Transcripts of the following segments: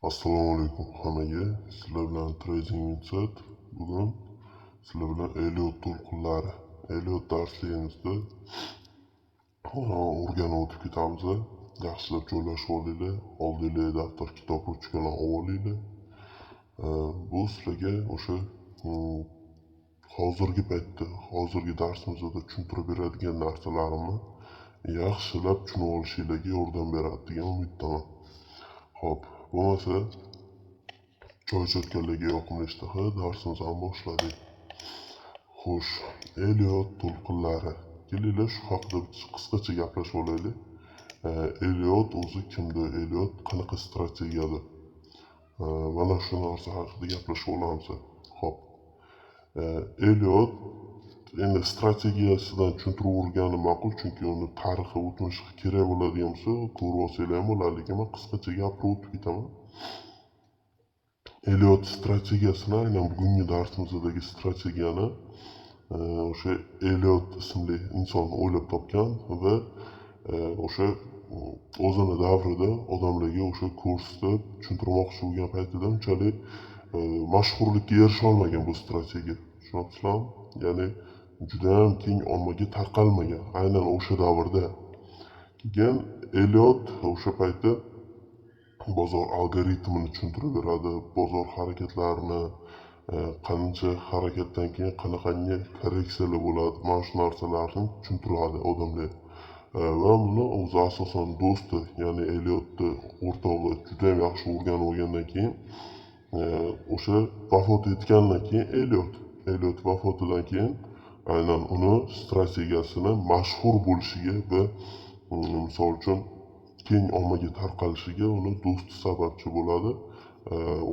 Assalomu alaykum hammaga. Sizlar bilan Trading Mindset. Bugun sizlar bilan Elliot to'lqinlari, Elliot darsligimizda o'rganib o'tib ketamiz. Yaxshilab joylashib olinglar, oldinglar daftar, kitob, ruchkalar olib olinglar. Bu sizlarga o'sha hozirgi paytda, hozirgi darsimizda tushuntirib beradigan narsalarimni yaxshilab tushunib olishinglarga yordam beradi degan umiddaman. Xo'p, bo'lmasa choy ichayotganlarga yoqimli ishtaha, darsimizni boshladik. Xo'sh, Elliot to'lqinlari. Kelinglar shu haqida qisqacha gaplashib olaylik. Elliot o'zi kimdir? Elliot qanaqa strategiyada? Mana shu narsa haqida gaplashib olamiz. Xo'p. Elliot endi strategiyasidan tushuntirib o'rgani ma'qul, chunki uni tarixi, o'tmishi kerak bo'ladigan bo'lsa, ko'rib olsanglar ham bo'ladi, lekin men qisqacha gapirib o'tib ketaman. Elliot strategiyasini, aynan bugungi darsimizdagi strategiyani o'sha Elliot ismli inson o'ylab topgan va o'sha o'zini davrida odamlarga o'sha kursda tushuntirmoqchi bo'lgan paytida unchalik mashhurlikka erisha olmagan bu strategiya. Tushunyapsizlarmi? Ya'ni juda ham keng ommaga tarqalmagan, aynan o'sha davrda. Keyin Elliot o'sha paytda bozor algoritmini tushuntirib beradi, bozor harakatlarini, qancha harakatdan keyin qanaqangi korreksiyalar bo'ladi, mana shu narsalarni tushuntiradi odamlar. Va buni o'zi asosan do'sti, ya'ni Elliotni o'rtog'i juda ham yaxshi o'rganib olgandan keyin o'sha vafot etgandan keyin Elliot vafotidan keyin aynan uni strategiyasini mashhur bo'lishiga va misol uchun keng ommaga tarqalishiga uni do'sti sababchi bo'ladi.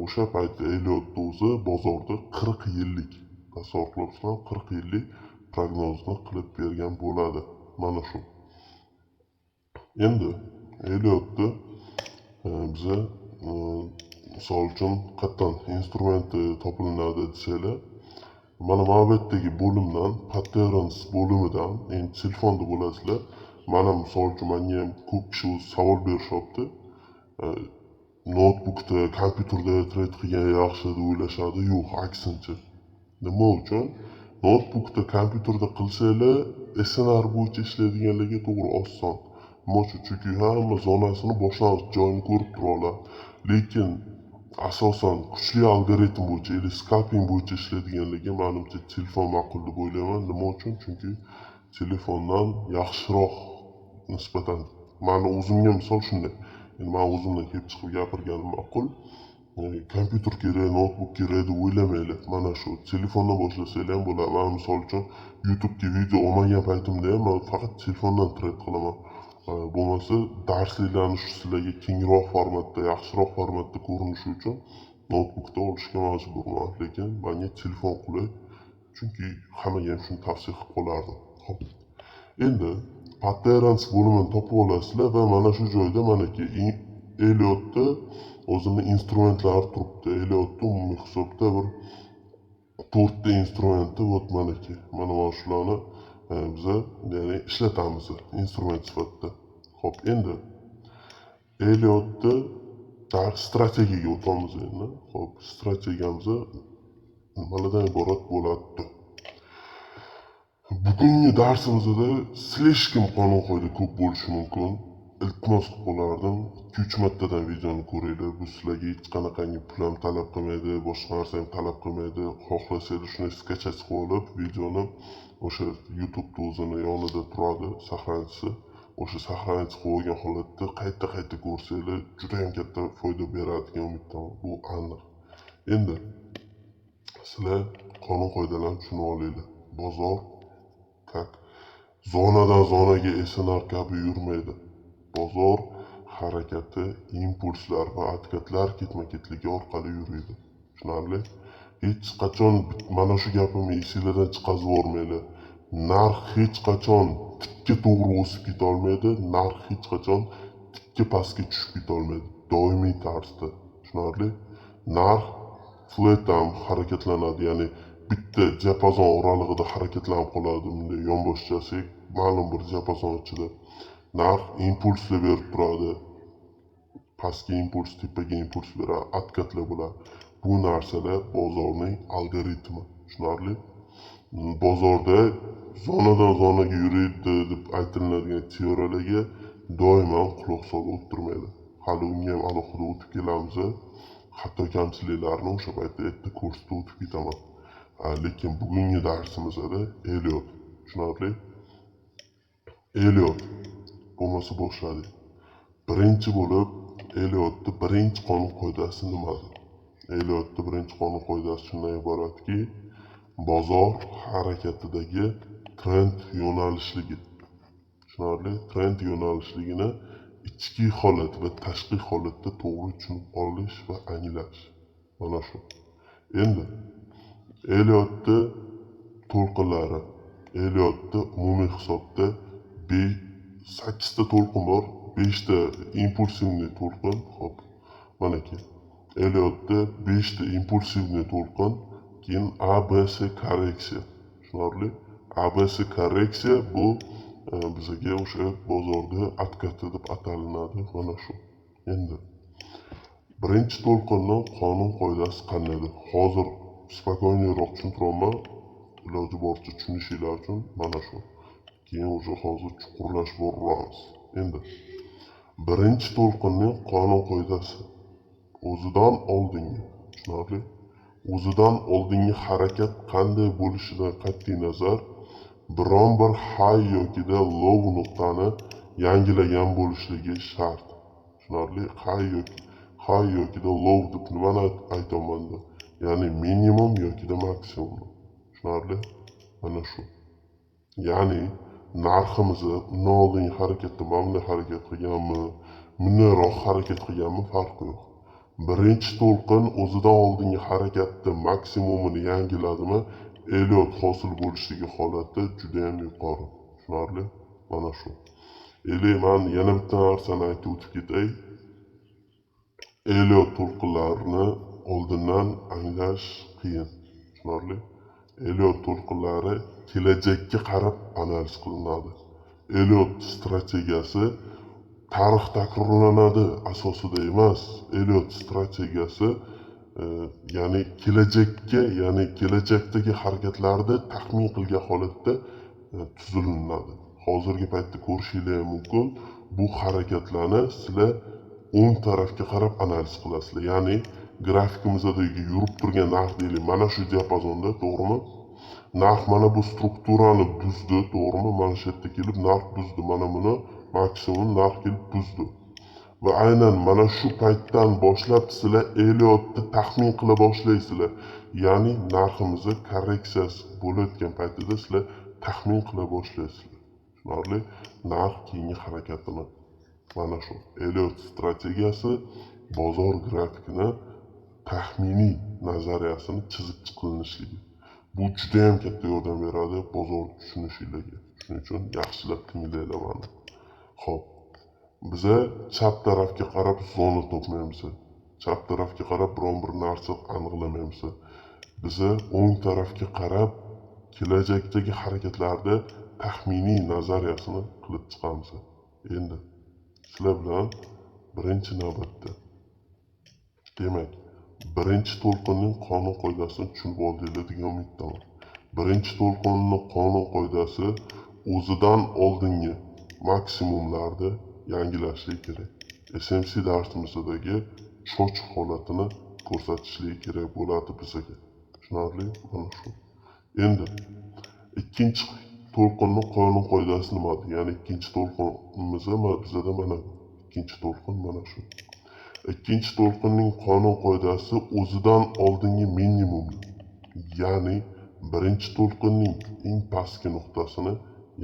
O'sha paytda Elliot o'zi bozorda 40 yillik, tasavvur qilyapsizlar, 40 yillik prognozni qilib bergan bo'ladi. Mana shu. Endi Elliotni biza misol uchun qayerdan instrumenti topilinadi desanglar, mana bu yerdagi bo'limdan, patterns bo'limidan, endi telefonda bo'lasizlar. Mana misol uchun menga ham ko'p kishi o'zi savol berishyapti. Notebookda, kompyuterda trade qilgan yaxshi deb o'ylashadi. Yo'q, aksincha. Nima uchun? Notebookda, kompyuterda qilsanglar, SNR bo'yicha ishlaydiganlarga to'g'ri oson. Nima uchun? Chunki hamma zonasini boshlang'ich joyini ko'rib turadi. Lekin asosan kuchli algoritm bo'yicha, или scalping bo'yicha ishlaydiganlarga menimcha telefon ma'qul deb o'ylayman. Nima uchun? Chunki telefondan yaxshiroq nisbatan. Meni o'zimga misol shunday. Endi men o'zimdan kelib chiqib gapirganim ma'qul. Kompyuter kerak, notebook kerak deb o'ylamanglar. Mana shu telefondan boshlashanglar ham bo'ladi. Men misol uchun YouTube'ga video olmagan paytimda ham men faqat telefondan trade qilaman. Bo'lmasa darsliklarni shu sizlarga kengroq formatda, yaxshiroq formatda ko'rinishi uchun notebookda olishga majburman. Lekin menga telefon qulay. Chunki hammaga ham shuni tavsiya qilib qolardim. Xo'p. Endi patterns bo'limini topib olasizlar va mana shu joyda manaki Elliotda o'zini instrumentlari turibdi. Elliotda umumiy hisobda bir 4 ta instrumenti bor manaki. Mana shularni biza ya'ni ishlatamiz instrument sifatida. Xo'p, endi Elliotda strategiyaga o'tamiz endi. Xo'p, strategiyamiz nimalardan iborat bo'ladi? Bugungi darsimizda slishkim qonun qoida ko'p bo'lishi mumkin. Iltimos qilib qolardim, 2-3 martadan videoni ko'ringlar. Bu sizlarga hech qanaqangi pul ham talab qilmaydi, boshqa narsa ham talab qilmaydi. Xohlasanglar shuni skachach qilib olib, videoni o'sha YouTube o'zini yonida turadi, saqlanchisi. O'sha saqlanch qilib olgan holatda qayta ko'rsanglar, juda ham katta foyda beradi degan umiddaman. Bu aniq. Endi sizlar qonun qoidalarni tushunib olinglar. Bozor zonadan zonaga SNR kabi yurmaydi. Bozor harakati, impulslar va otkatlar ketma-ketligi orqali yuradi. Tushunarli? Hech qachon mana shu gapimni esingizdan chiqazib yormanglar. Narx hech qachon tikka to'g'ri o'sib keta olmaydi, narx hech qachon tikka pastga tushib keta olmaydi. Doimiy tarzda. Tushunarli? Narx flat ham harakatlanadi, ya'ni bitta diapazon oralig'ida harakatlanib qoladi. Bunday yonboshchasi ma'lum bir diapazon ichida. Narx impulslar berib turadi. pastga impuls, tepaga impuls beradi, откатlar bo'ladi. Bu narsalar bozorning algoritmi, tushunarli? Bozorda zonadan zonaga yuradi deb aytiladigan teoriyalarga doimo quloq solib o'tirmaydi. Hali unga ham alohida o'tib kelamiz. Hatto kamchiliklarni o'sha paytda erta ko'rsatib o'tib ketaman. Lekin bugungi darsimizda Eliot, tushunarli? Eliot bo'lmasa boshladik. Birinchi bo'lib Eliotning birinchi qonun qoidasi nimadir? Eliotning birinchi qonun qoidasi shundan iboratki, bozor harakatidagi trend yo'nalishligi. Tushunarli? Trend yo'nalishligini ichki holat va tashqi holatda to'g'ri tushunib olish va anglash. Mana shu. Endi Eliotning to'lqinlari. Eliotning umumiy hisobda 8 ta to'lqin bor, 5 ta impulsivniy to'lqin. Xo'p, mana ki. Eliotning 5 ta impulsivniy to'lqin, keyin ABC korreksiya. Tushunarli? ABC korreksiya bu bizga o'sha bozorda откаты deb atalinadi. Mana shu. Endi birinchi to'lqinning qonun qoidasi qandaydir? Hozir spokойныйroq tushuntiraman, iloji boricha tushunishinglar uchun. Mana shu. Keyin o'sha hozir chuqurlashib boramiz. Endi birinchi to'lqinning qonun qoidasi o'zidan oldingi, tushunarli? O'zidan oldingi harakat qanday bo'lishidan qat'iy nazar biron bir high yoki low nuqtani yangilagan bo'lishligi shart. Tushunarli? High yoki low deb nimani aytamanda? Ya'ni minimum yoki maksimum. Tushunarli? Mana shu. Ya'ni narximizni undan oldingi harakatda bunday harakat qilganmi, bundaroq harakat qilganmi farqi yo'q. Birinchi to'lqin o'zidan oldingi harakatda maksimumini yangiladimi, Eliot hosil bo'lishligi holati juda ham yuqori. Tushunarli? Mana shu. Men yana bitta narsani aytib o'tib ketay. Eliot to'lqinlarini oldindan anglash qiyin. Tushunarli? Eliot to'lqinlari kelajakka qarab analiz qilinadi. Eliot strategiyasi tarix takrorlanadi asosida emas. Eliot strategiyasi ya'ni kelajakdagi harakatlarni taxmin qilgan holatda tuzilinadi. Hozirgi paytda ko'rishingiz mumkin, bu harakatlarni sizlar o'ng tarafga qarab analiz qilasizlar. Ya'ni grafikimizda yurib turgan narx deylik, mana shu diapazonda, to'g'rimi? Narx mana bu strukturani buzdi, to'g'rimi? Mana shu yerda kelib narx buzdi. Mana buni maksimum narx kelib buzdi. Va aynan mana shu paytdan boshlab sizlar Eliotni taxmin qila boshlaysizlar. Ya'ni narximizni korreksiyasi bo'layotgan paytida sizlar taxmin qila boshlaysizlar. Tushunarli? Narx keyingi harakatini. Mana shu Eliot strategiyasi bozor grafikini taxminiy nazariyasini chizib chiqilishligi. Bu juda ham katta yordam beradi bozor tushunishingizga. Shuning uchun yaxshilab tinglanglar mani. Xo'p, biza chap tarafga qarab zona topmaymiz. Chap tarafga qarab biron bir narsa aniqlamaymiz. Biza o'ng tarafga qarab kelajakdagi harakatlarda taxminiy nazariyasini qilib chiqamiz. Endi sizlar bilan birinchi navbatda demak, birinchi to'lqinning qonun qoidasini tushunib oldinglar degan umiddaman. Birinchi to'lqinning qonun qoidasi o'zidan oldingi maksimumlarni yangilashlik kerak. SMC darsimizdagi choch holatini ko'rsatishligi kerak bo'ladi bizga. Tushunarli? Mana shu. Endi ikkinchi to'lqinning qonun qoidasi nimadir? Ya'ni ikkinchi to'lqinimizda bizda mana ikkinchi to'lqin mana shu. Ikkinchi to'lqinning qonun qoidasi o'zidan oldingi minimum, ya'ni birinchi to'lqinning eng pastki nuqtasini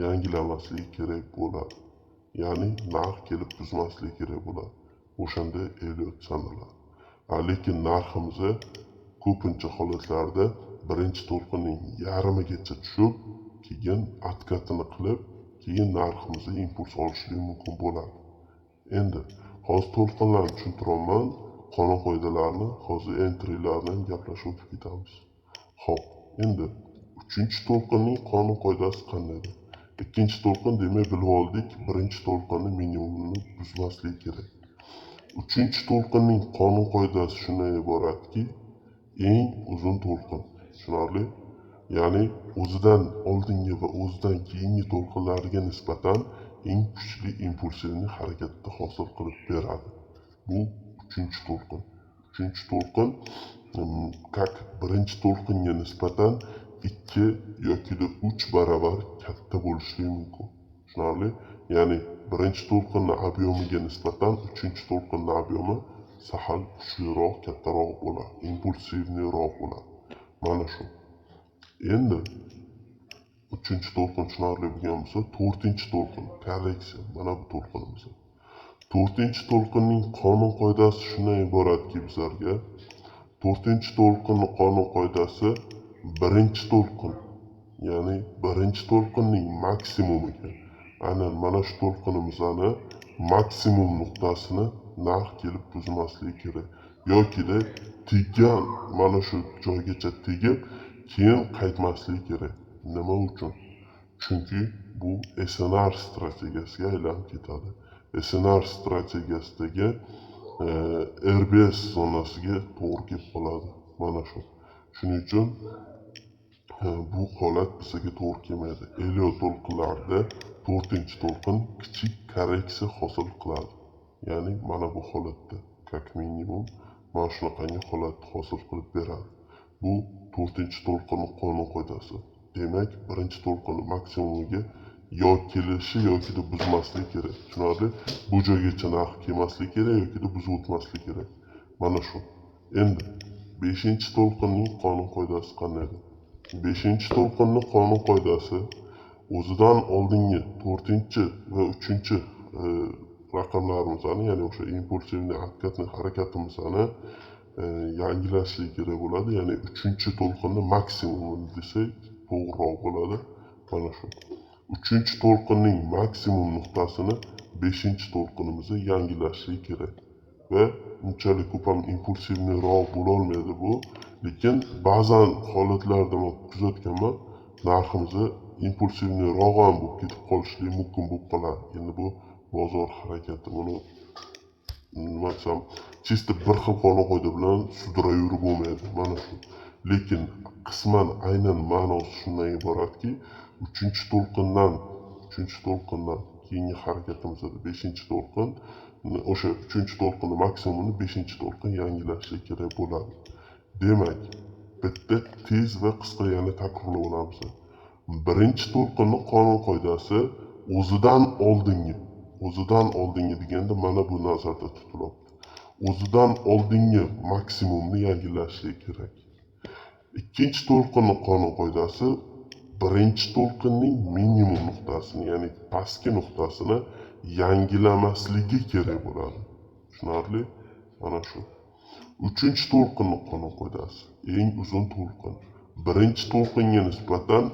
yangilamasligi kerak bo'ladi. Ya'ni narx kelib buzmasligi kerak bo'ladi. O'shanda Eliot sanaladi. Lekin narximizni ko'pincha holatlarda birinchi to'lqinning yarmigacha tushib, keyin откатini qilib, keyin narximizni impuls olishligi mumkin bo'ladi. Endi hozir to'lqinlarni tushuntiraman, qonun qoidalarini, hozir entrylarni gaplashib o'tib ketamiz. Xo'p, endi uchinchi to'lqinning qonun qoidasi qandaydir? Ikkinchi to'lqin demak bilib oldik, birinchi to'lqinning minimumini buzmaslik kerak. Uchinchi to'lqinning qonun qoidasi shundan iboratki, eng uzun to'lqin. Tushunarli? Ya'ni o'zidan oldingi va o'zidan keyingi to'lqinlarga nisbatan eng kuchli impulsivni harakatda hosil qilib beradi. Bu uchinchi to'lqin. Uchinchi to'lqin как birinchi to'lqinga nisbatan 2 yoki 3 barobar katta bo'lishi mumkin. Tushunarli? Ya'ni birinchi to'lqinni obyomiga nisbatan uchinchi to'lqinni obyomi sahal kuchliroq, kattaroq bo'ladi, impulsivniroq bo'ladi. Mana shu. Endi uchinchi to'lqin tushunarli bo'lgan bo'lsa, to'rtinchi to'lqin korreksiya. Mana bu to'lqinimiz. To'rtinchi to'lqinning qonun qoidasi shundan iboratki bizlarga to'rtinchi to'lqinning qonun qoidasi birinchi to'lqin, ya'ni birinchi to'lqinning maksimumiga, aynan mana shu to'lqinimizni maksimum nuqtasini narx kelib buzmasligi kerak. Yokida teggan mana shu joygacha tegib, keyin qaytmasligi kerak. Nima uchun? Chunki bu SNR strategiyasiga aylanib ketadi. SNR strategiyasidagi RBS zonasiga to'g'ri kelib qoladi. Mana shu. Shuning uchun bu holat bizga to'g'ri kelmaydi. Elio to'lqinlarida to'rtinchi to'lqin kichik korreksiya hosil qiladi. Ya'ni mana bu holatda как minimum mana shunaqangi holatni hosil qilib beradi. Bu to'rtinchi to'lqinning qonun qoidasi. Demak, birinchi to'lqinni maksimumiga yo kelishi yoki buzmasligi kerak. Tushunarli? Bu joygacha narx kelmasligi kerak yoki buzib o'tmasligi kerak. Mana shu. Endi 5-chi to'lqinning qonun qoidasi qandaydir? 5-chi to'lqinning qonun qoidasi o'zidan oldingi 4-chi va 3-chi raqamlarimizni, ya'ni o'sha impulsivniy откатный harakatimizni yangilashlik kerak bo'ladi. Ya'ni 3-chi to'lqinni maksimum desak to'g'riroq bo'ladi. Mana shu. 3-chi to'lqinning maksimum nuqtasini 5-chi to'lqinimizda yangilashlik kerak. Va unchalik ko'p ham impulsivniroq bo'la olmaydi bu. Lekin ba'zan holatlarda men kuzatganman, narximizni impulsivniroq ham bo'lib ketib qolishligi mumkin bo'lib qoladi. Endi bu bozor harakati. Buni nima desam, chista bir xil qonun qoida bilan sudiraverib bo'lmaydi. Mana shu. Lekin qisman aynan ma'nosi shundan iboratki, 3-chi to'lqindan keyingi harakatimizda 5-chi to'lqin, o'sha 3-chi to'lqinning maksimumini 5-chi to'lqin yangilashlik kerak bo'ladi. Demak, bitta tez va qisqa yana takrorlab olamiz. Birinchi to'lqinning qonun qoidasi o'zidan oldingi deganda mana bu nazarda tutiladi. O'zidan oldingi maksimumni yangilashlik kerak. Ikkinchi to'lqinning qonun qoidasi birinchi to'lqinning minimum nuqtasini, ya'ni pastki nuqtasini yangilamasligi kerak bo'ladi. Tushunarli? Mana shu. 3-chi to'lqinning qonun qoidasi eng uzun to'lqin. Birinchi to'lqinga nisbatan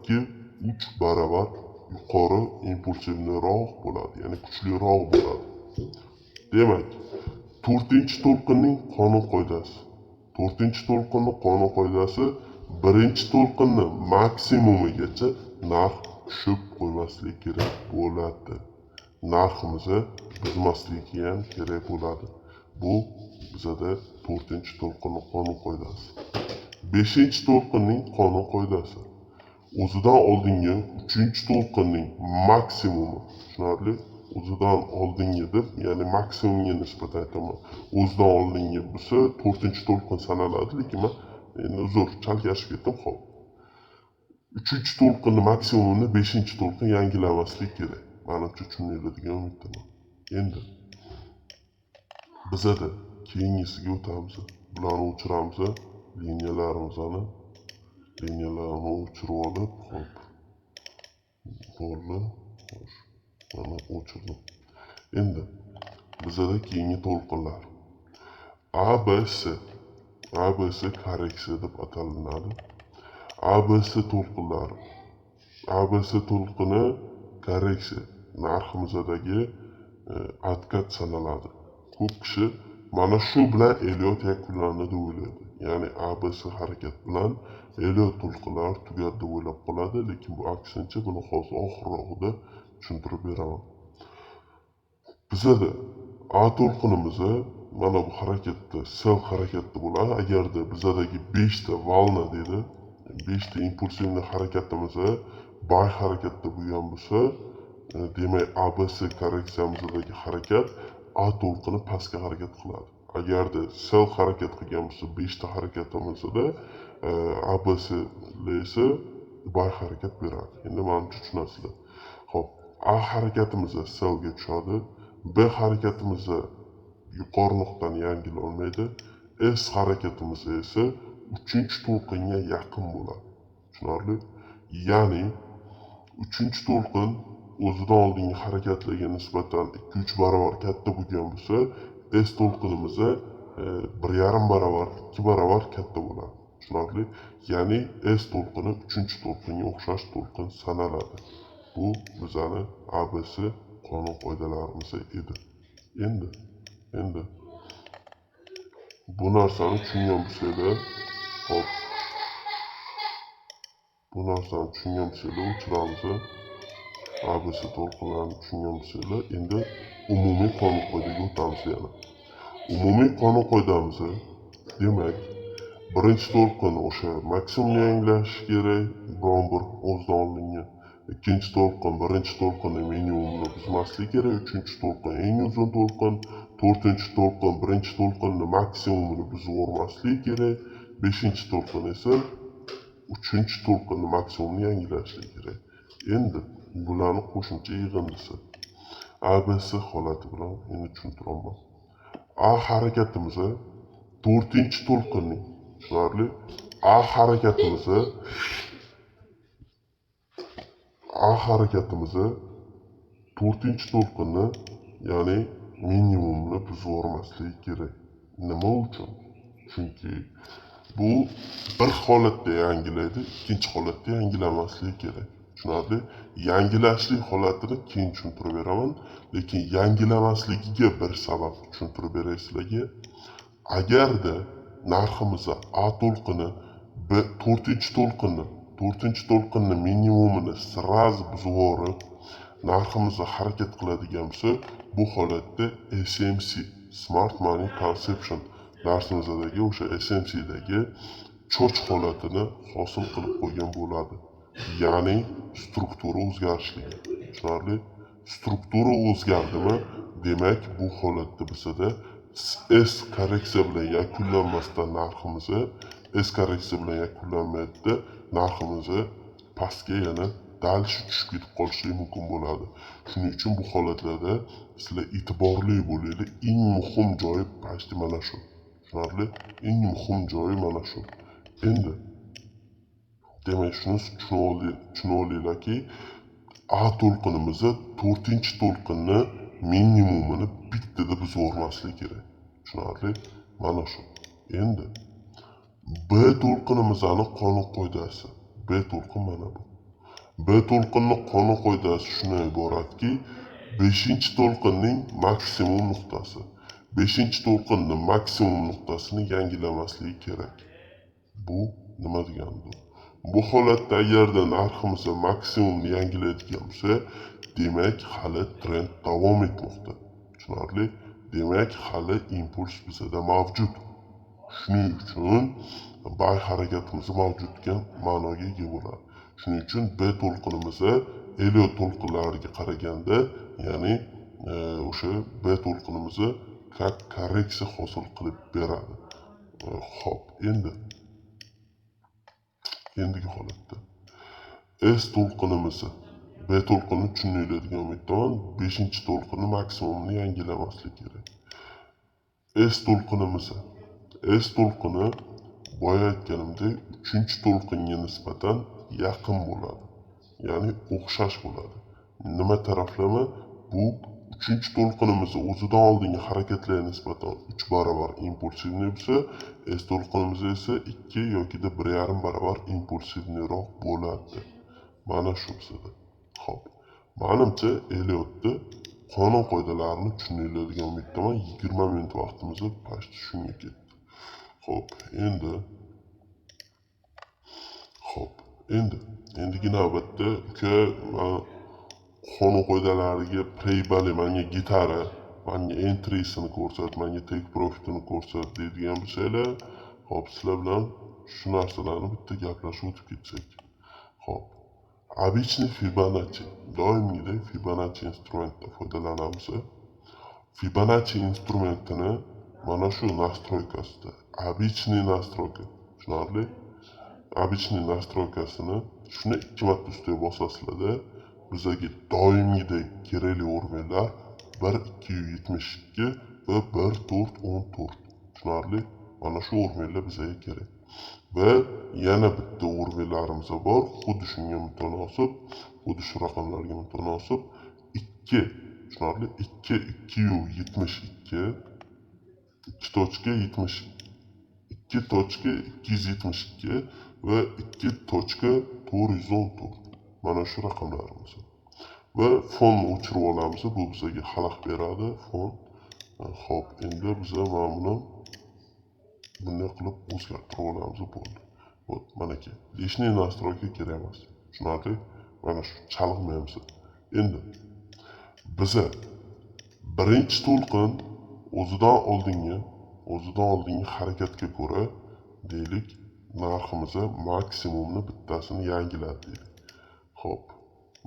2-3 barobar yuqori impulsivniroq bo'ladi, ya'ni kuchliroq bo'ladi. Demak, 4-chi to'lqinning qonun qoidasi. 4-chi to'lqinning qonun qoidasi birinchi to'lqinni maksimumigacha narx tushib qo'ymaslik kerak bo'ladi. Narximizni buzmasligi ham kerak bo'ladi. Bu bizada 4-chi to'lqinning qonun qoidasi. 5-chi to'lqinning qonun qoidasi. O'zidan oldingi 3-chi to'lqinning maksimumi, tushunarli? O'zidan oldingi deb, ya'ni maksimumga nisbatan aytaman. O'zidan oldingi bo'lsa 4-chi to'lqin sanaladi, lekin men endi uzr, chalkashib ketdim, xo'p. 3-chi to'lqinning maksimumini 5-chi to'lqin yangilamaslik kerak. Menimcha tushuniladi degan umiddaman. Endi bizada keyingisiga o'tamiz. Bularni o'chiramiz, liniyalarni o'chirib olib, xo'p. Bo'ldi. Mana o'chirdim. Endi bizada keyingi to'lqinlar ABS korreksiya deb ataladi. ABS to'lqinlari. ABS to'lqini korreksiya narximizdagi откат sanaladi. Ko'p kishi mana shu bilan Elliot yakunlanadi deb o'ylaydi. Ya'ni ABS harakat bilan Elliot to'lqinlar tugadi deb o'ylab qoladi, lekin bu aksincha. Buni hozir oxirroqda tushuntirib beraman. Bizada A to'lqinimizni mana bu harakatda, sel harakatda bo'ladi. Agarda bizadagi 5 ta valna deydi, 5 ta impulsivni harakatimizni bay harakatda bo'lgan bo'lsa, demak ABC korreksiyamizdagi harakat A to'lqini pastga harakat qiladi. Agarda sel harakat qilgan bo'lsa 5 ta harakatimizda ABC esa bay harakat beradi. Endi menimcha tushunasizlar. Xo'p, A harakatimizni selga tushadi. B harakatimizni yuqori nuqtani yangilolmaydi. S harakatimiz esa 3-to'lqinga yaqin bo'ladi. Tushunarli? Ya'ni 3-to'lqin o'zidan oldingi harakatlarga nisbatan 2-3 barobar katta bo'lgan bo'lsa, S to'lqinimiz 1,5 barobar, 2 barobar katta bo'ladi. Tushunarli? Ya'ni S to'lqini 3-to'lqinga o'xshash to'lqin sanaladi. Bu bizani ABC qonun qoidalarimiz edi. Endi bu narsani tushungan bo'lsanglar, hop, bu narsani tushungan bo'lsanglar o'chiramiz. ABC to'lqinlarini tushungan bo'lsanglar, endi umumiy qonun qoidaga o'tamiz yana. Umumiy qonun qoidamiz demak, birinchi to'lqin o'sha maksimumni yangilashi kerak, biron bir o'zidan oldingi. Ikkinchi to'lqin birinchi to'lqinni minimumni buzmasligi kerak, uchinchi to'lqin eng uzun to'lqin, to'rtinchi to'lqin birinchi to'lqinni maksimumini buzib yubormasligi kerak, beshinchi to'lqin esa uchinchi to'lqinni maksimumini yangilashligi kerak. Endi bularni qo'shimcha yig'indisi ABC holati bilan endi tushuntiraman. A harakatimizni to'rtinchi to'lqinning, tushunarli? A harakatimizni to'rtinchi to'lqinni, ya'ni minimumni buzib yubormasligi kerak. Nima uchun? Chunki bu bir holatda yangilaydi, ikkinchi holatda yangilamasligi kerak. Tushunarli? Yangilashlik holatini keyin tushuntirib beraman, lekin yangilamasligiga bir sabab tushuntirib beray sizlarga. Agarda narximizni A to'lqini to'rtinchi to'lqinni minimumini sразу buzib yuborib, narximizni harakat qiladigan bo'lsa, bu holatda SMC Smart Money Conception darsimizdagi o'sha SMCdagi cho'ch holatini hosil qilib qo'ygan bo'ladi. Ya'ni struktura o'zgarishligi. Tushunarli? Struktura o'zgardimi? Demak, bu holatda bizada S korreksiya bilan yakunlanmasdan narximizni narximizni pastga yana dalish tushib ketib qolishligi mumkin bo'ladi. Shuning uchun bu holatlarda sizlar e'tiborli bo'linglar. Eng muhim joyi pasti mana shu. Tushunarli? Eng muhim joyi mana shu. Endi demak shuni tushunib olinglarki, A to'lqinimizni to'rtinchi to'lqinni minimumini bittada buzib yubormaslik kerak. Tushunarli? Mana shu. Endi B to'lqinimizning qonun qoidasi. B to'lqin mana bu. B to'lqinning qonun qoidasi shundan iboratki, 5-to'lqinning maksimum nuqtasi. 5-to'lqinning maksimum nuqtasini yangilamasligi kerak. Bu nima degani? Bu holatda agarda narximizni maksimumni yangilaydigan bo'lsa, demak hali trend davom etmoqda. Tushunarli? Demak hali impuls bizada mavjud. Shuning uchun bay harakatimiz mavjud degan ma'noga ega bo'ladi. Shuning uchun B to'lqinimizni Elliot to'lqinlariga qaraganda, ya'ni o'sha B to'lqinimizni korreksiya hosil qilib beradi. Xo'p, endigi holatda S to'lqinimizni B to'lqinni tushuninglar degan umiddaman. 5-to'lqinni maksimumni yangilamaslik kerak. S to'lqini boya aytganimdek 3-to'lqinga nisbatan yaqin bo'ladi. Ya'ni o'xshash bo'ladi. Nima taraflama? Bu 3-to'lqinimizni o'zidan oldingi harakatlarga nisbatan 3 barobar impulsivni bo'lsa, S to'lqinimiz esa 2 yokida 1,5 barobar impulsivniroq bo'ladi. Mana shu bizada. Xo'p. Menimcha Elliotni qonun qoidalarini tushuninglar degan umiddaman. 20 minut vaqtimiz past shunga ketdi. Xo'p, endigi navbatda qonun qoidalariga play bali menga gitara menga entry'sini ko'rsat, menga take profitini ko'rsat deydigan bo'lsanglar, hop sizlar bilan shu narsalarni bitta gaplashib o'tib ketsak. Hop. Обычный Fibonacci. Doimgidek Fibonacci instrumentidan foydalanamiz. Fibonacci instrumentini mana shu настройкасida обычный настройка, tushunarli? Обычный настройкасini shuni 2 marta ustiga bosasizlarda bizga doimgidek kerakli o'rmonlar 1272 va 1414. Tushunarli? Mana shu o'rmonlar bizga kerak. Va yana bitta o'rmonlarimiz bor, xuddi shunga mutanosib, xuddi shu raqamlarga mutanosib 2, tushunarli? 272 2.272 va 2.414. Mana shu raqamlarimiz. Va fonni o'chirib olamiz. Bu bizga xalaqit beradi fon. Xo'p, endi biz mana buni bunday qilib o'zgartirib olamiz bo'ldi. Hop, mana ki. Lishniy настройка kerak emas. Tushunarli? Mana shu chalg'maymiz. Endi biza birinchi to'lqin o'zidan oldingi harakatga ko'ra deylik narximizni maksimumni bittasini yangiladi deylik. Hop.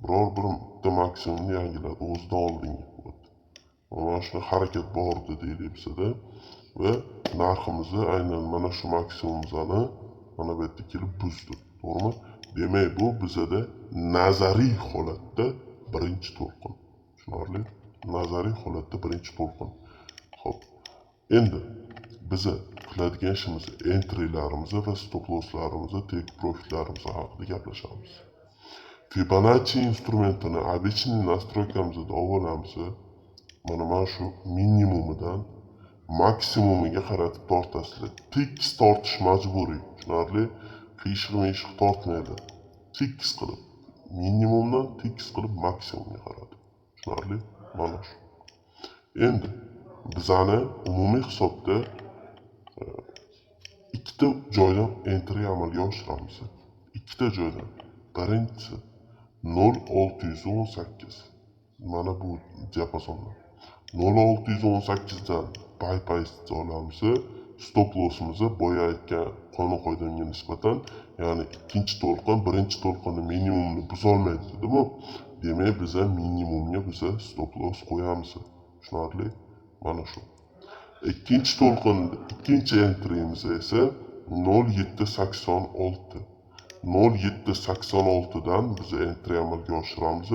Biror bir bitta maksimumni yangiladi o'zidan oldingi. Mana shu harakat bordi deylik bizda va narximizni aynan mana shu maksimumimizni mana bu yerda kelib buzdi. To'g'rimi? Demak, bu bizda nazariy holatda birinchi to'lqin. Tushunarli? Nazariy holatda birinchi to'lqin. Xo'p. Endi biz qiladigan ishimiz entrylarimiz va stop losslarimiz, take profitlarimiz haqida gaplashamiz. Fibonacci instrumentini обычный настройкамizda olamiz. Mana shu minimumidan maksimumiga qaratib tortasizlar. Tekis tortish majburiy. Tushunarli? Qiyshiq tortmaydi. Tekis qilib, minimumdan tekis qilib maksimumga qaratib. Tushunarli? Mana shu. Endi bizani umumiy hisobda ikkita joydan entry amalga oshiramiz. Ikkita joydan. Birinchisi 0618. Mana bu diapazondan. 0618 dan buy price olamiz. Stop lossimizni boya aytgan qonun qoidamga nisbatan, ya'ni ikkinchi to'lqin birinchi to'lqinni minimumni buzolmaydi dedimi? Demak, biz minimumga stop loss qo'yamiz. Tushunarli? Mana shu. Ikkinchi to'lqin, ikkinchi entry'miz esa 0786. 0786 dan biz entry amalga oshiramiz.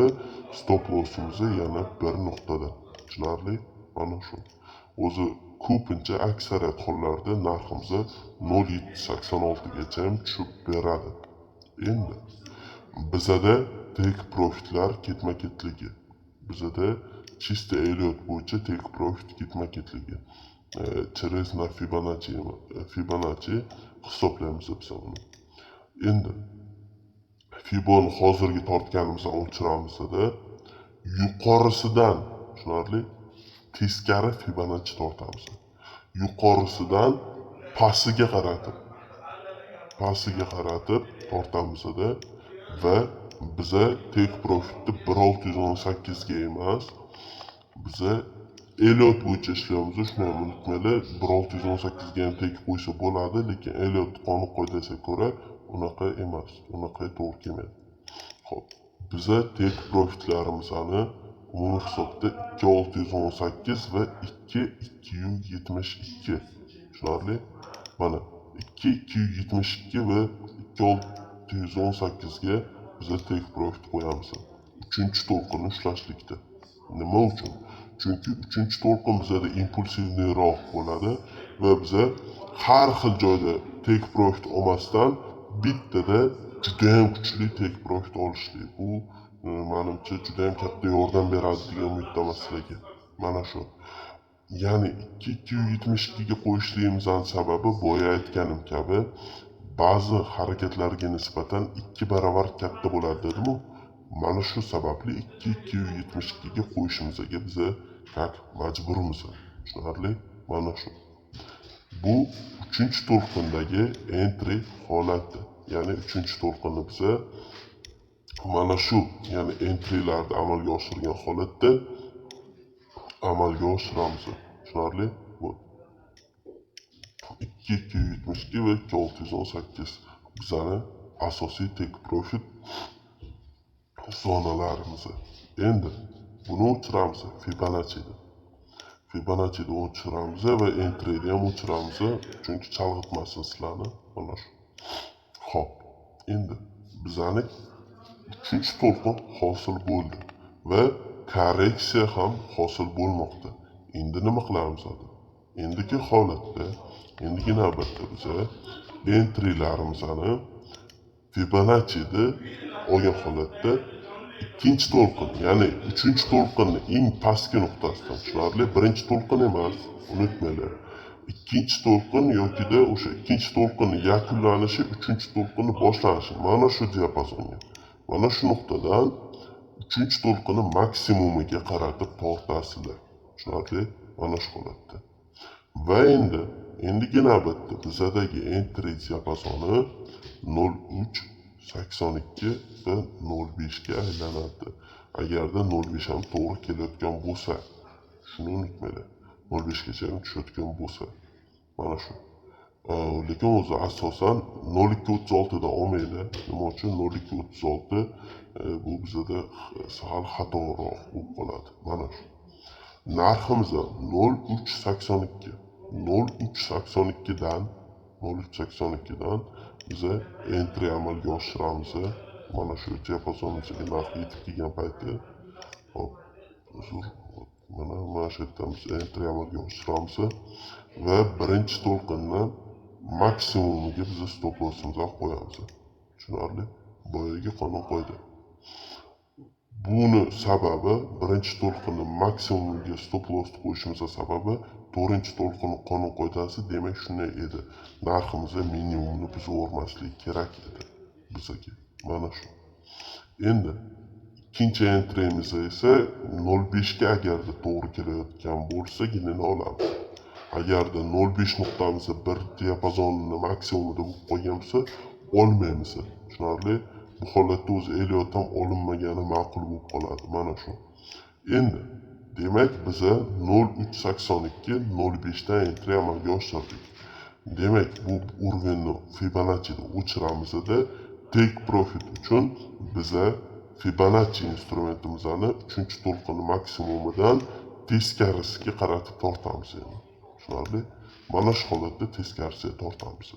Stop lossimizni yana bir nuqtada. Tushunarli? Mana shu. O'zi ko'pincha aksariyat hollarda narximiz 0786 gacha ham tushib beradi. Endi bizada take profitlar ketma-ketligi. Bizada чисто Elliott bo'yicha take profit ketma-ketligi. Через на Fibonacci hisoblaymiz biz buni. Endi Fiboni hozirgi tortganimizdan o'chiramizda yuqorisidan, tushunarli, teskari Fibonacci tortamiz. Yuqorisidan pastiga qaratib tortamizda va biza take profitni 1618 ga emas, biza Elliott bo'yicha ishlaymiz. Shuni unutmaylik, 1618 ga ham take qo'ysa bo'ladi, lekin Elliott qonun qoidasiga ko'ra unaqa emas, unaqa to'g'ri kelmaydi. Xo'p, biza take profitlarimizni umumiy hisobda 2618 va 2272. Tushunarli? Mana 2272 va 2618 ga biz take profit qo'yamiz. Uchinchi to'lqinni ushlashlikda. Nima uchun? Chunki uchinchi to'lqin bizda impulsivliroq bo'ladi va biz har xil joyda take profit olmasdan bittada juda ham kuchli take profit olishlik. Bu menimcha juda ham katta yordam beradi degan umiddaman sizlarga. Mana shu. Ya'ni 2272 ga qo'yishligimizning sababi boya aytganim kabi ba'zi harakatlarga nisbatan 2 barobar katta bo'ladi dedim-ku. Mana shu sababli 2272 ga qo'yishimizga biz как majburmiz. Tushunarli? Mana shu. Bu 3-to'lqindagi entry holati. Ya'ni 3-to'lqinni biz mana shu, ya'ni entrylarni amalga oshirgan holatda amalga oshiramiz. Tushunarli? Bu 2272 va 2618 bizani asosiy take profit zonalarimiz. Endi buni o'chiramiz Fibonacci'da. Fibonacci'da o'chiramiz va entry'ni ham o'chiramiz, chunki chalg'itmasin sizlarni. Mana shu. Xo'p, endi bizani 3-to'lqin hosil bo'ldi va korreksiya ham hosil bo'lmoqda. Endi nima qilamiz? Endigi holatda, endigi navbatda biza entry'larimizni Fibonacci'da olgan holatda ikkinchi to'lqin, ya'ni 3-to'lqinni eng pastki nuqtasidan, tushunarli? Birinchi to'lqin emas, unutmanglar. Ikkinchi to'lqin yokida o'sha ikkinchi to'lqinni yakunlanishi, 3-to'lqinni boshlanishi mana shu diapazonga. Mana shu nuqtadan 3-to'lqinni maksimumiga qaratib tortasizlar. Tushunarli? Mana shu holatda. Va endigi navbatda bizadagi entry diapazoni 0.382 va 0.5 ga aylanadi. Agarda 0.5 ham to'g'ri kelayotgan bo'lsa, shuni unutmanglar. 0.5 gacha ham tushayotgan bo'lsa, mana shu. Lekin o'zi asosan 0.236 da olmaydi. Nima uchun 0.236 bu bizada sal xatoroq bo'lib qoladi. Mana shu. Narximiz 0.382. 0.382dan biza entry amalga oshiramiz. Mana shu diapazonimizga narx yetib kelgan payti, hop, uzr, mana shu yerdan biz entry amalga oshiramiz va birinchi to'lqinni maksimumiga biz stop lossimizni qo'yamiz. Tushunarli? Boyagi qonun qo'ydi. Buni sababi birinchi to'lqinni maksimumiga stop loss qo'yishimiz sababi to'rtinchi to'lqinni qonun qoidasi demak shunday edi. Narximizni minimumni buzib o'rmaslik kerak edi bizga. Mana shu. Endi ikkinchi entry'miz esa 0.5 ga agarda to'g'ri kelayotgan bo'lsagina olamiz. Agarda 0.5 nuqtamizni bir diapazonni maksimumida bo'lib qolgan bo'lsa, olmaymiz. Tushunarli? Bu holatda o'zi Elliot ham olinmagani ma'qul bo'lib qoladi. Mana shu. Endi demak biza 0.382 0.5 dan entry amalga oshirdik. Demak bu urvenni Fibonacci'da o'chiramiz-da, take profit uchun biza Fibonacci instrumentimizni 3-to'lqin maksimumidan teskarisiga qaratib tortamiz. Tushunarli? Mana shu holatda teskarisiga tortamiz.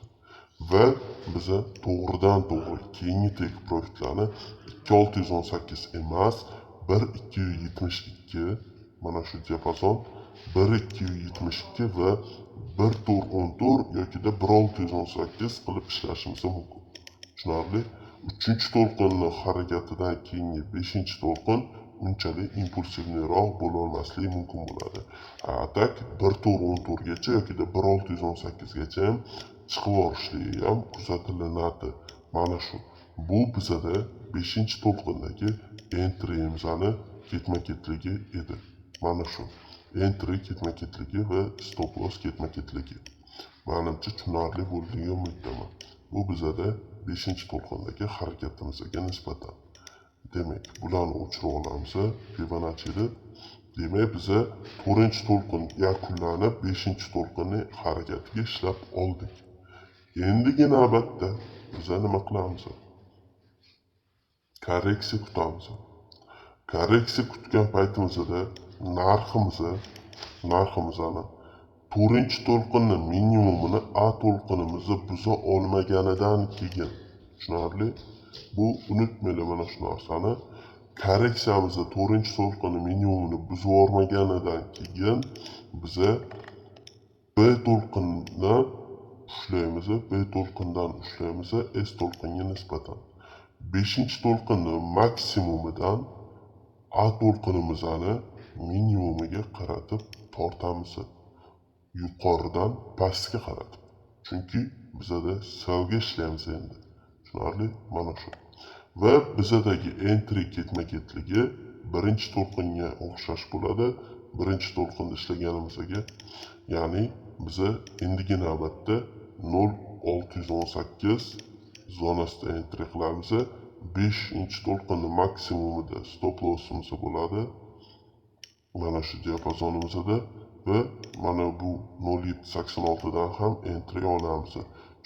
Va biza to'g'ridan to'g'ri keyingi take profitlarni 2618 emas, 1272, mana shu diapazon 1272 va 1414 yokida 1618 qilib ishlashimiz mumkin. Tushunarli? 3-to'lqinni harakatidan keyingi 5-to'lqin unchalik impulsivniroq bo'la olmasligi mumkin bo'ladi. Atak 1414 gacha yokida 1618 gacha ham chiqib orishligi ham kuzatilinadi. Mana shu. Bu bizada 5-to'lqindagi entry'imizni ketma-ketligi edi. Mana shu. Entry ketma-ketligi va stop loss ketma-ketligi. Menimcha tushunarli bo'lganiga umiddaman. Bu bizada 5-to'lqindagi harakatimizga nisbatan. Demak, bularni o'chirib olamiz Fibonacci'da. Demak, biza 4-to'lqin yakunlanib 5-to'lqinning harakatiga ishlab oldik. Endigi navbatda biza nima qilamiz? Korreksiya kutamiz. Korreksiya kutgan paytimizda narximizni 4-to'lqinni minimumini A to'lqinimizni buza olmaganidan keyin, tushunarli? Bu unutmanglar mana shu narsani. Korreksiyamizni 4-to'lqinni minimumini buzib olmaganidan keyin biza B to'lqinni ushlaymiz, B to'lqindan ushlaymiz S to'lqinga nisbatan. 5-to'lqinni maksimumidan A to'lqinimizni minimumiga qaratib tortamiz. Yuqoridan pastga qaratib. Chunki bizada selga ishlaymiz endi. Tushunarli? Mana shu. Va bizadagi entry ketma-ketligi 1-to'lqinga o'xshash bo'ladi. 1-to'lqinda ishlaganimizga, ya'ni biza endigi navbatda 0.618 zonasida entry qilamiz. 5-to'lqinni maksimumida stop lossimiz bo'ladi. mana shu diapazonimizda va mana bu 0786 dan ham entry olamiz.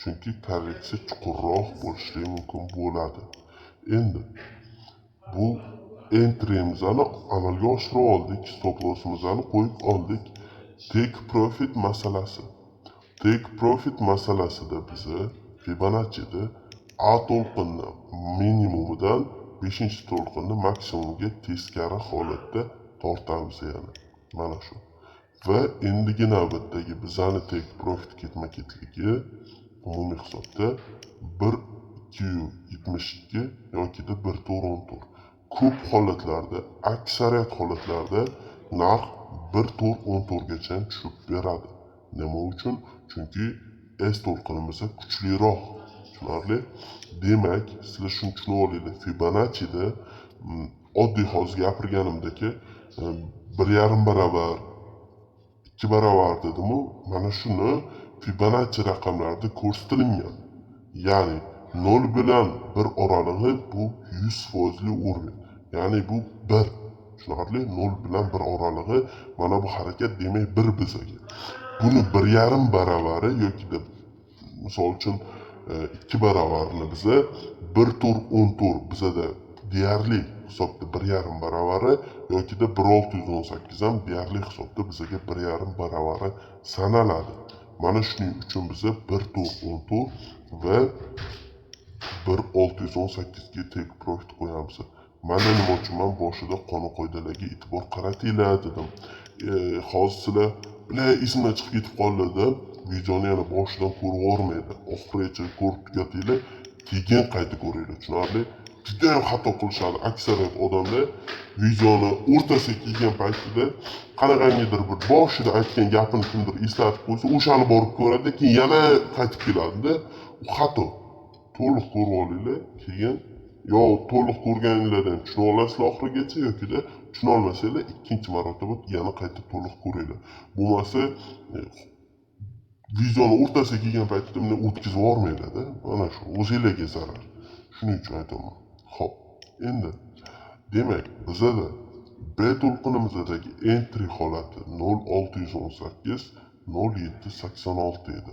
Chunki korreksiya chuqurroq bo'lishi mumkin bo'ladi. Endi bu entry'mizni amalga oshirib oldik, stop loss'imizni qo'yib oldik. Take profit masalasi. Take profit masalasida biza Fibonacci'da A to'lqinni minimumidan 5-to'lqinni maksimumiga teskari holatda tortamiz yana. Mana shu. Va endigi navbatdagi bizani take profit ketma-ketligi umumiy hisobda 1.272 yoki da 1.14. Ko'p holatlarda, aksariyat holatlarda narx 1.14 gacha tushib beradi. Nima uchun? Chunki S to'lqinimiz kuchliroq. Tushunarli? Demak, sizlar shuni tushunib olinglar. Fibonacci'da oddiy hozir gapirganimdek 1,5 barobar 2 barobar dedim-u, mana shuni Fibonacci raqamlarida ko'rsatilgan. Ya'ni 0 bilan 1 oralig'i bu 100% o'rin. Ya'ni bu 1. Tushunarli? 0 bilan 1 oralig'i mana bu harakat demak 1 bizaga. Buni 1,5 barovari yoki da misol uchun 2 barobarini biza 1.14 bizada deyarli hisobda 1,5 barovari yoki da 1.618 ham deyarli hisobda bizaga 1,5 barovari sanaladi. Mana shuning uchun biza 1.14 va 1.618 ga take profit qo'yamiz. Mana nima uchun men boshida qonun qoidalarga e'tibor qaratinglar dedim. Hozir sizlar bilan esimdan chiqib ketib qoldi deb videoni yana boshidan ko'rib o'rmaydi. Oxirigacha ko'rib tugatinglar, keyin qayta ko'ringlar. Tushunarli? Juda ham xato qilishadi aksariyat odamlar videoni o'rtasiga kelgan paytida qanaqangidir bir boshida aytgan gapini kimdir eslatib qo'ysa, o'shani borib ko'radi, keyin yana qaytib keladi-da. U xato. To'liq ko'rib olinglar, keyin yo to'liq ko'rganinglardan tushuna olasizlar oxirigacha yoki-da tushuna olmasanglar ikkinchi marotaba yana qayta to'liq ko'ringlar. Bo'lmasa videoni o'rtasiga kelgan paytda meni o'tkazib yubormaydi-da. Mana shu o'zingizlarga zarar. Shuning uchun aytaman. Xo'p, endi demak, bizada B to'lqinimizdagi entry holati 0618 0786 edi.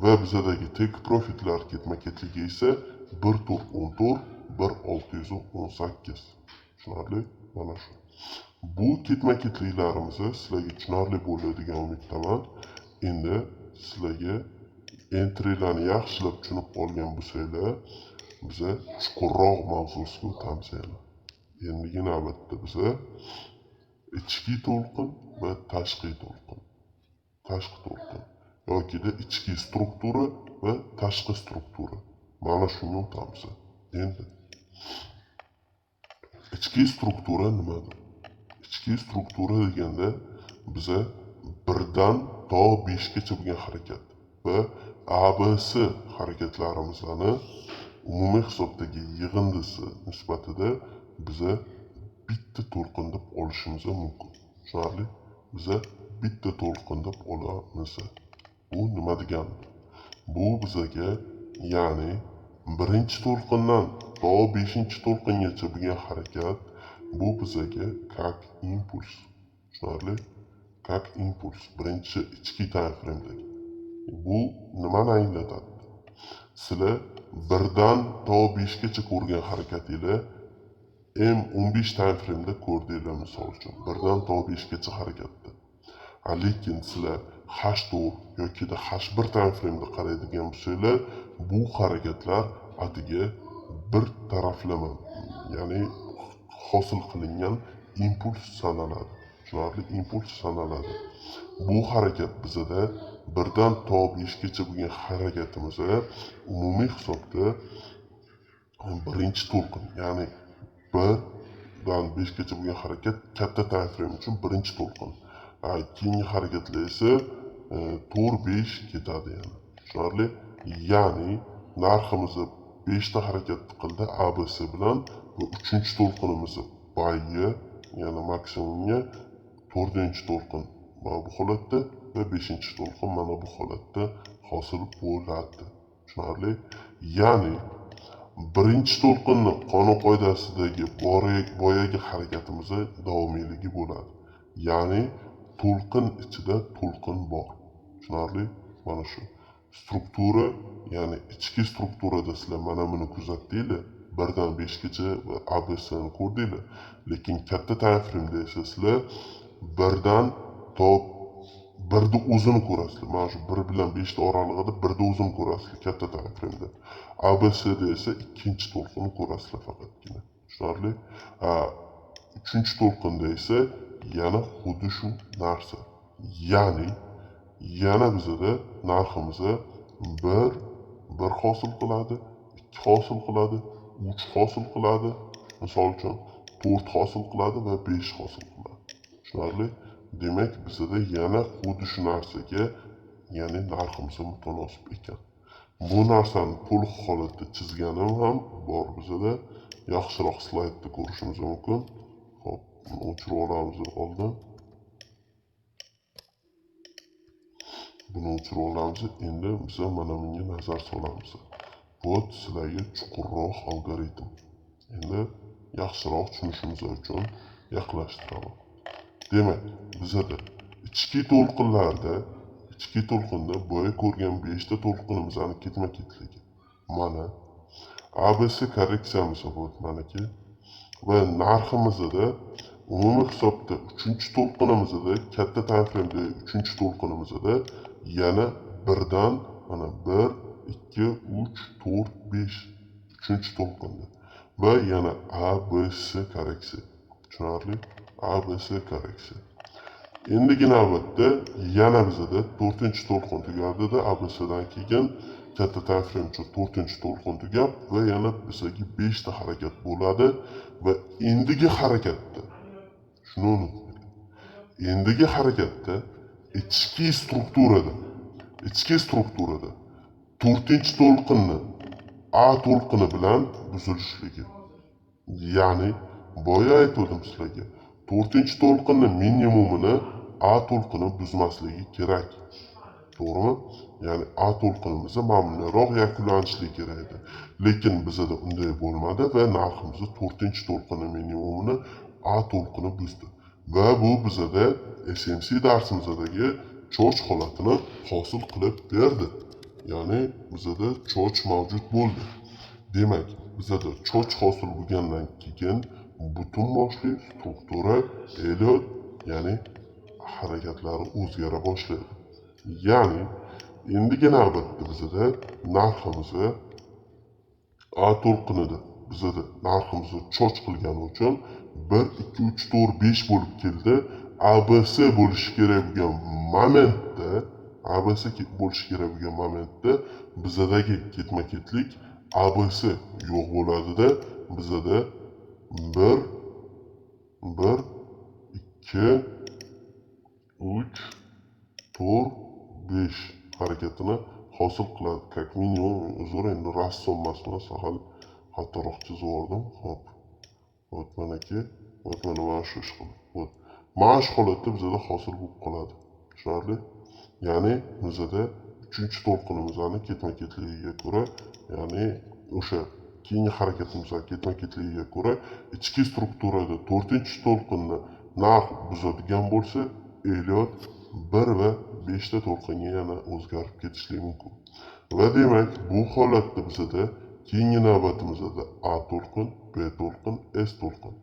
Va bizadagi take profitlar ketma-ketligi esa 1.14 1.618. Tushunarli? Mana shu. Bu ketma-ketliklarimiz sizlarga tushunarli bo'ladigan umiddaman. Endi sizlarga entrylarni yaxshilab tushunib qolgan bo'lsanglar, biza chuqurroq mavzusiga o'tamiz yana. Endigi navbatda biza ichki to'lqin va tashqi to'lqin. Tashqi to'lqin yoki da ichki struktura va tashqi struktura. Mana shuni o'tamiz. Endi ichki struktura nimadir? Ichki struktura deganda biza 1 dan to 5 gacha bo'lgan harakat va ABC harakatlarimizni umumiy hisobdagi yig'indisi nisbatida biza bitta to'lqin deb olishimiz mumkin. Tushunarli? Biza bitta to'lqin deb olamiz. Bu nima degani? Bu bizaga ya'ni birinchi to'lqindan to 5-to'lqingacha bo'lgan harakat bu bizaga как impuls. Tushunarli? Как impuls. Birinchi ichki time frame'dagi. Bu nimani anglatadi? Sizlar 1 dan to 5 gacha ko'rgan harakatinglar M15 time frame'da ko'rdinglar misol uchun. 1 dan to 5 gacha harakatda. Lekin sizlar H4 yoki da H1 time frame'da qaraydigan bo'lsanglar, bu harakatlar atiga bir taraflama, ya'ni hosil qilingan impuls sanaladi. Tushunarli? Impuls sanaladi. Bu harakat bizada 1 dan to 5 gacha bo'lgan harakatimiz umumiy hisobda birinchi to'lqin, ya'ni 1 dan 5 gacha bo'lgan harakat katta time frame uchun birinchi to'lqin. Keyingi harakatlar esa 4-5 ketadi yana. Tushunarli? Ya'ni narximizni 5 ta harakat qildi ABC bilan va 3-to'lqinimiz bayga, ya'ni maksimumga 4-to'lqin mana bu holatda va 5-to'lqin mana bu holatda hosil bo'ladi. Tushunarli? Ya'ni birinchi to'lqinni qonun qoidasidagi boyagi harakatimiz davomiyligi bo'ladi. Ya'ni to'lqin ichida to'lqin bor. Tushunarli? Mana shu struktura, ya'ni ichki strukturada sizlar mana buni kuzatdinglar. 1 dan 5gacha ABSni ko'rdinglar. Lekin katta time frameda esa sizlar 1 dan to 1ni o'zini ko'rasizlar. Mana shu 1 bilan 5 oralig'ida 1ni o'zini ko'rasizlar katta time frameda. ABSda esa ikkinchi to'lqinni ko'rasizlar faqatgina. Tushunarli? Uchinchi to'lqinda esa yana xuddi shu narsa. Ya'ni yana bizada narximizni 1 hosil qiladi, 2 hosil qiladi, 3 hosil qiladi, misol uchun 4 hosil qiladi va 5 hosil qiladi. Tushunarli? Demak, bizada yana xuddi shu narsaga, ya'ni narximiz mutanosib ekan. Bu narsani to'liq holatda chizganim ham bor bizada. Yaxshiroq slaydda ko'rishimiz mumkin. Hop, o'chirib olamiz oldin. Buni o'chirib olamiz. Endi biz mana bunga nazar solamiz. Bu sizlarga chuqurroq algoritm. Endi yaxshiroq tushunishimiz uchun yaqinlashtiraman. Demak, bizada ichki to'lqinda boya ko'rgan 5 ta to'lqinimizni ketma-ketligi. Mana ABC korreksiyamiz bor manaki. Va narximizda umumiy hisobda 3-to'lqinimizda katta time frameda 3-to'lqinimizda yana 1 dan mana 1, 2, 3, 4, 5 3-to'lqinda va yana ABC korreksiya. Tushunarli? ABC korreksiya. Endigi navbatda yana bizada 4-to'lqin tugadida ABCdan keyin katta time frame uchun 4-to'lqin tugab va yana bizga 5 ta harakat bo'ladi va endigi harakatda shuni unutmaylik. Endigi harakatda ichki strukturada 4-to'lqinni A to'lqini bilan buzilishligi. Ya'ni boya aytdim sizlarga 4-to'lqinni minimumini A to'lqini buzmasligi kerak. To'g'rimi? Ya'ni A to'lqinimiz mamnunroq yakunlanishligi kerak edi. Lekin bizda unday bo'lmadi va narximiz 4-to'lqini minimumini A to'lqini buzdi. Va bu bizda SMC darsimizdagi cho'ch holatini hosil qilib berdi. Ya'ni bizda cho'ch mavjud bo'ldi. Demak, bizda cho'ch hosil bo'lgandan keyin butun boshli struktura Elliot, ya'ni harakatlari o'zgara boshlaydi. Ya'ni endigi navbatda bizda narximizni A to'lqinida bizda narximizni cho'ch qilgani uchun 1, 2, 3, 4, 5 bo'lib keldi. ABC bo'lishi kerak bo'lgan momentda bizdagi ketma-ketlik ABC yo'q bo'ladida bizda 1, 2, 3, 4, 5 harakatini hosil qiladi. Как minimum uzr, endi rassom emasman, sahal xatoroq chizib yubordim. Hop. Hop manaki, hop mana shu ish qildi. Hop. Mana shu holatda bizda hosil bo'lib qoladi. Tushunarli? Ya'ni bizda 3-to'lqinimizni ketma-ketligiga ko'ra, ya'ni o'sha keyingi harakatimizga ketma-ketligiga ko'ra ichki strukturada 4-to'lqinni narx buzadigan bo'lsa, Elliot 1 va 5 ta to'lqinga yana o'zgarib ketishligi mumkin. Va demak, bu holatda bizda keyingi navbatimizda A to'lqin, B to'lqin, S to'lqin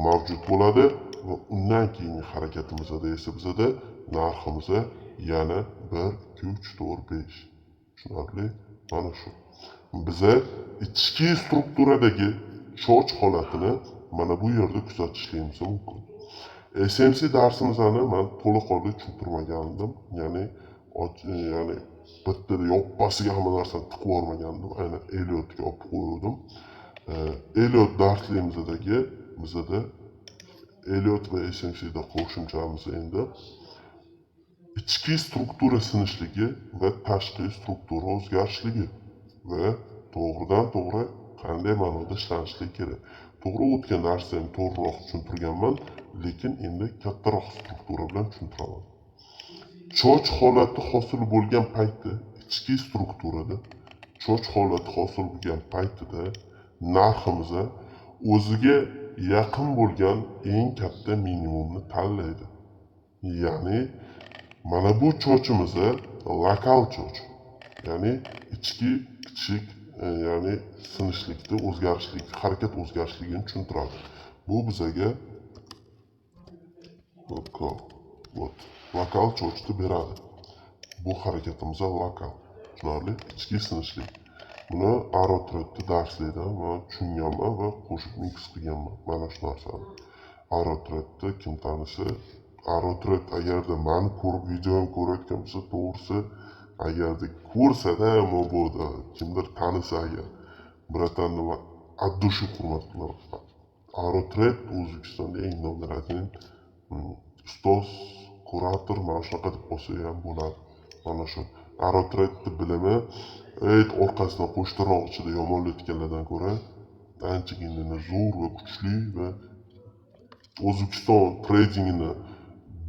mavjud bo'ladi va undan keyingi harakatimizda esa bizda narximiz yana 1, 2, 3, 4, 5. Tushunarli? Mana shu. Biza ichki strukturadagi cho'ch holatini mana bu yerda kuzatishimiz mumkin. SMC darsimizni men to'liq holda tushuntirmagandim. Ya'ni bittada yoppasiga hamma narsani tiqib yubormagandim. Aynan Elliotga olib qo'ydim. Elliot darsligimizdagi bizda Elliot va SMCda qo'shimchamiz endi ichki struktura sinishligi va tashqi struktura o'zgarishligi va to'g'ridan to'g'ri qanday ma'noda ishlanishligi kerak. To'g'ri, o'tgan darsda ham to'g'riroq tushuntirganman, lekin endi kattaroq struktura bilan tushuntiraman. Cho'ch holati hosil bo'lgan paytda ichki strukturada cho'ch holati hosil bo'lgan paytida narximiz o'ziga yaqin bo'lgan eng katta minimumni tanlaydi. Ya'ni mana bu cho'chimiz lokal cho'ch. Ya'ni ichki kichik ya'ni sinishlikni o'zgarishlik, harakat o'zgarishligini tushuntiradi. Bu bizaga lokal cho'chni beradi. Bu harakatimiz lokal. Tushunarli? Ichki sinishlik. Buni aerotrotda darslarda men tushunganman va qo'shib mix qilganman. Mana shu narsani. Aerotrotda kim tanisa, aerotrot agarda mani ko'rib videomni ko'rayotgan bo'lsa, to'g'risi agarda ko'rsada mobodo kimdir tanisa agar bratanni от души hurmat qilaman. Aerotrot O'zbekistonda eng nomer 1 ustoz, kurator mana shunaqa deb olsa ham bo'ladi. Mana shu aerotrotni bilimi orqasidan qo'sh tirnoq ichida yomonlayotganlardan ko'ra anchagina zo'r va kuchli va O'zbekiston tradingini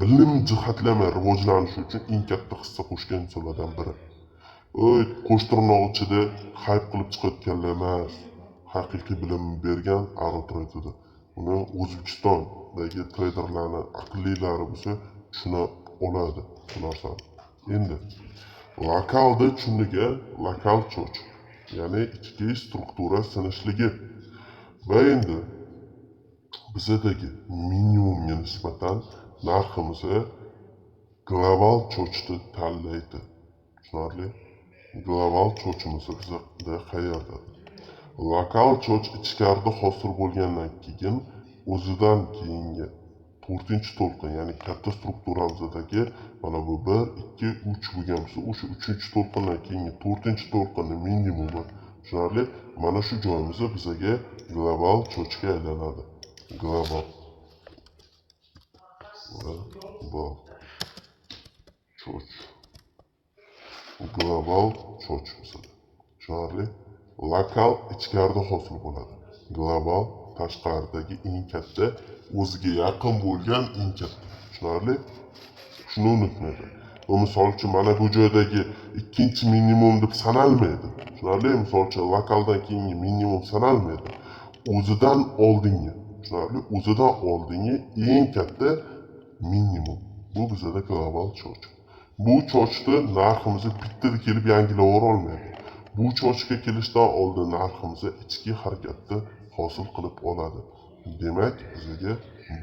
bilim jihatlamay rivojlanishi uchun eng katta hissa qo'shgan insonlardan biri. Qo'sh tirnoq ichida hayp qilib chiqayotganlar emas, haqiqiy bilim bergan aerotrotida. Uni O'zbekistondagi treyderlarni aqllilari bo'lsa tushuna oladi bu narsani. Endi lokalda tushuniga lokal cho'ch, ya'ni ichki struktura sinishligi va endi bizadagi minimumga nisbatan narximizni global cho'chni tanlaydi. Tushunarli? Global cho'chimiz bizda qayerda? Lokal cho'ch ichkarida hosil bo'lgandan keyin o'zidan keyingi 4-to'lqin, ya'ni katta strukturamizdagi mana bu 1, 2, 3 bo'lgan bo'lsa, o'sha 3-to'lqindan keyingi 4-to'lqinni minimumi, tushunarli? Mana shu joyimizda bizaga global cho'chga aylanadi. Global cho'ch. Global cho'ch bizada. Tushunarli? Lokal ichkarida hosil bo'ladi. Global tashqaridagi eng katta, o'ziga yaqin bo'lgan eng katta. Tushunarli? Shuni unutmaydi. Va misol uchun mana bu joydagi ikkinchi minimum deb sanalmaydi. Tushunarli? Misol uchun lokaldan keyingi minimum sanalmaydi. O'zidan oldingi, tushunarli? O'zidan oldingi eng katta minimum. Bu bizada global cho'ch. Bu cho'chni narximizni bittada kelib yangilab olmaydi. Bu cho'chga kelishdan oldin narximizni ichki harakatda hosil qilib oladi. Demak, bizga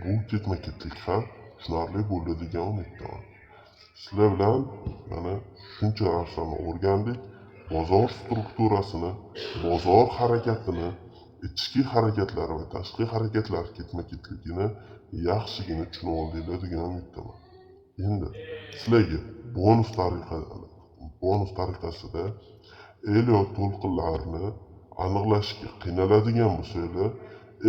bu ketma-ketlik ham tushunarli bo'ldi degan umiddaman. Sizlar bilan mana shuncha narsani o'rgandik. Bozor strukturasini, bozor harakatini, ichki harakatlar va tashqi harakatlar ketma-ketligini yaxshigina tushunib oldinglar degan umiddaman. Endi sizlarga bonus tariqasida Elliot to'lqinlarini aniqlashga qiynaladigan bo'lsanglar,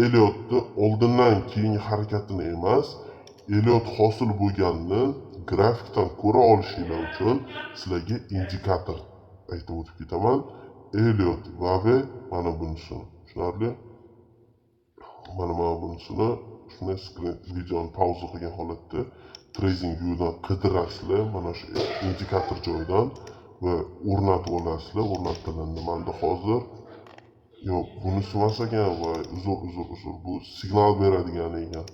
Elliotni oldindan keyingi harakatini emas, Elliot hosil bo'lganini grafikdan ko'ra olishinglar uchun sizlarga indikator aytib o'tib ketaman. Elliot Wave mana bunisini, tushunarli? Mana bunisini shunday videoni pauza qilgan holatda Trading View'dan qidirasizlar, mana shu indikator joyidan va o'rnatib olasizlar. O'rnatilganda menda hozir yo'q, bunisi emas ekan va uzr, bu signal beradigan ekan.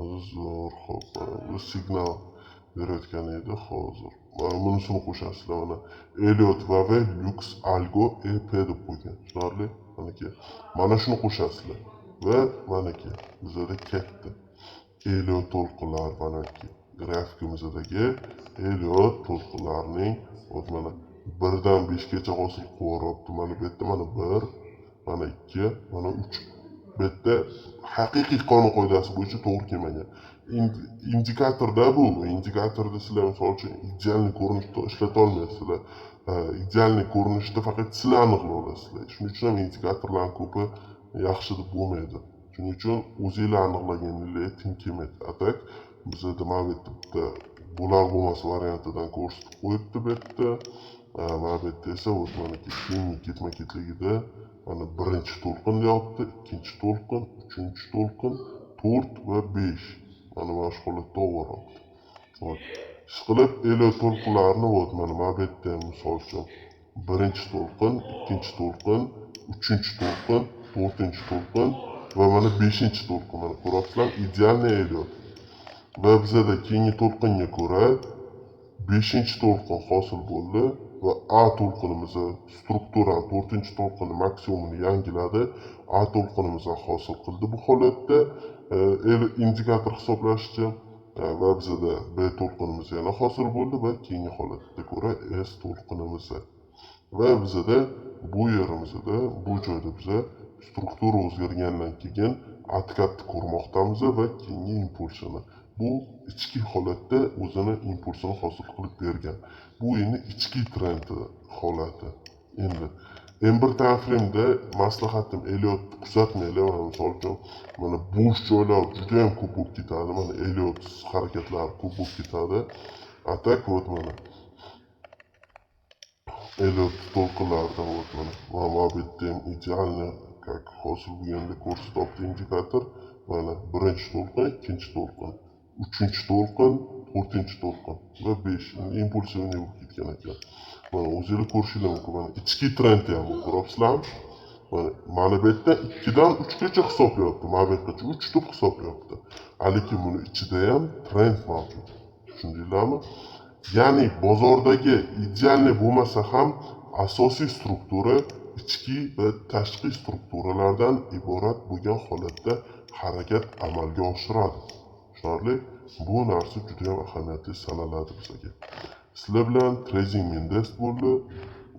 Uzr, xo'p, bu signal berayotgan edi hozir. Mana bunisini qo'shasizlar, mana Elliot Wave Lux Algo EP deb qo'ygan. Tushunarli? Mana shuni qo'shasizlar va manaki bizada katta Elliot to'lqinlar manaki grafikimizdagi Elliot to'lqinlarining mana 1dan 5gacha hosil qilyapti. Mana bu yerda mana 1, mana 2, mana 3. Bu yerda haqiqiy qonun qoidasi bo'yicha to'g'ri kelmagan. Indikatorda bu, indikatorda sizlar misol uchun idealniy ko'rinishda ishlata olmaysizlar. Idealniy ko'rinishda faqat sizlar aniqlay olasizlar. Shuning uchun ham indikatorlarning ko'pi yaxshi deb bo'lmaydi. Shuning uchun o'zingizlar aniqlaganingizlar teng kelmaydi. Atak bizda mana bu yerda bo'lar bo'lmas variantidan ko'rsatib qo'yibdi bu yerda. Mana bu yerda esa mana keyingi ketma-ketligida mana birinchi to'lqin deyapti, ikkinchi to'lqin, uchinchi to'lqin, 4 va 5. Mana shu holatda o'tyapti. Ishqilib Elliot to'lqinlarini mana bu yerda misol uchun birinchi to'lqin, ikkinchi to'lqin, uchinchi to'lqin, 4-to'lqin va mana 5-to'lqin. Mana ko'ryapsizlar, idealniy Elliot. va bizada keyingi to'lqinga ko'ra 5-to'lqin hosil bo'ldi va A to'lqinimizni strukturani 4-to'lqini maksimumini yangiladi. A to'lqinimizni hosil qildi bu holatda indikator hisoblashicha va bizada B to'lqinimiz yana hosil bo'ldi va keyingi holatga ko'ra S to'lqinimiz va bizada bu yerimizda bu joyda biza struktura o'zgargandan keyin откатni ko'rmoqdamiz va keyingi impulsini bu ichki holatda o'zini impulsini hosil qilib bergan. Bu endi ichki trend holati. Endi M1 timeframe'da maslahatim Elliot kuzatmanglar, misol uchun mana bo'sh joylar juda ham ko'p bo'lib ketadi. Mana Elliot harakatlari ko'p bo'lib ketadi. А так вот mana Elliot to'lqinlarida вот mana bu ham idealni как hosil bo'lganda ko'rsatyapti indikator. Mana birinchi to'lqin, ikkinchi to'lqin, uchinchi to'lqin, to'rtinchi to'lqin va 5 impulsivniy bo'lib ketgan ekan. Mana o'zingizlar ko'rishingiz mumkin. Mana ichki trendni ham ko'ryapsizlarmi? Mana bu yerda 2 dan 3 gacha hisoblayapti. Mana bu yergacha 3 deb hisoblayapti. Lekin buni ichida ham trend mavjud. Tushundinglarmi? Ya'ni bozordagi idealniy bo'lmasa ham asosiy struktura ichki va tashqi strukturalardan iborat bo'lgan holatda harakat amalga oshiradi. Tushunarli? Bu narsa juda ham ahamiyatli sanaladi bizga. Sizlar bilan Trading Mindest bo'ldi.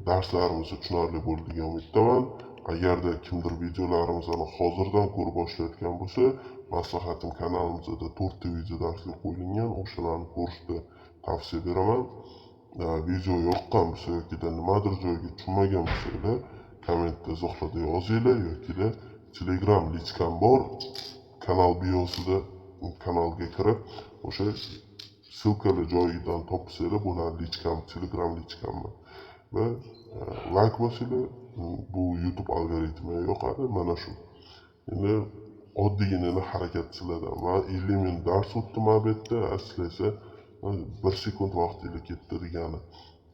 Darslarimiz tushunarli bo'ldi degan umiddaman. Agarda kimdir videolarimizni hozirdan ko'rib boshlayotgan bo'lsa, maslahatim kanalimizda 4 ta video darslik qo'yilgan, o'shalarni ko'rishni tavsiya beraman. Video yoqqan bo'lsa yoki nimadir joyiga tushunmagan bo'lsanglar, kommentda izohlarda yozinglar yoki Telegram lichkam bor, kanal biosida kanalga kirib, o'sha ссылкаlar joyidan topsanglar bo'ladi, lichkam, Telegram lichkamni. Va like bosinglar, bu YouTube algoritmiga yoqadi, mana shu. Endi oddiygina harakat sizlardan. Men 50 minut dars o'tdim bu yerda, sizlar esa 1 sekund vaqtingiz ketdi degani.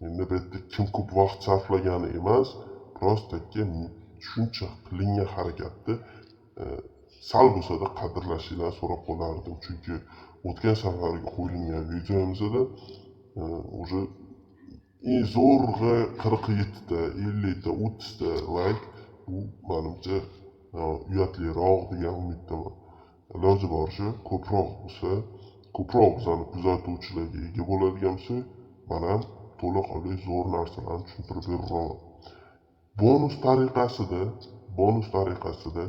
Endi bu yerda kim ko'p vaqt sarflagani emas, prostaki shuncha qilingan harakatni sal bo'lsa-da qadrlashinglarni so'rab qolardim. Chunki o'tgan safargi qo'yilgan videomizda уже zo'rg'a 47 ta, 50 ta, 30 ta like bu menimcha uyatliroq degan umiddaman. Iloji boricha ko'proq bo'lsa, ko'proq bizani kuzatuvchilarga ega bo'ladigan bo'lsa, men ham to'laqonli zo'r narsalarni tushuntirib beraman. Bonus tariqasida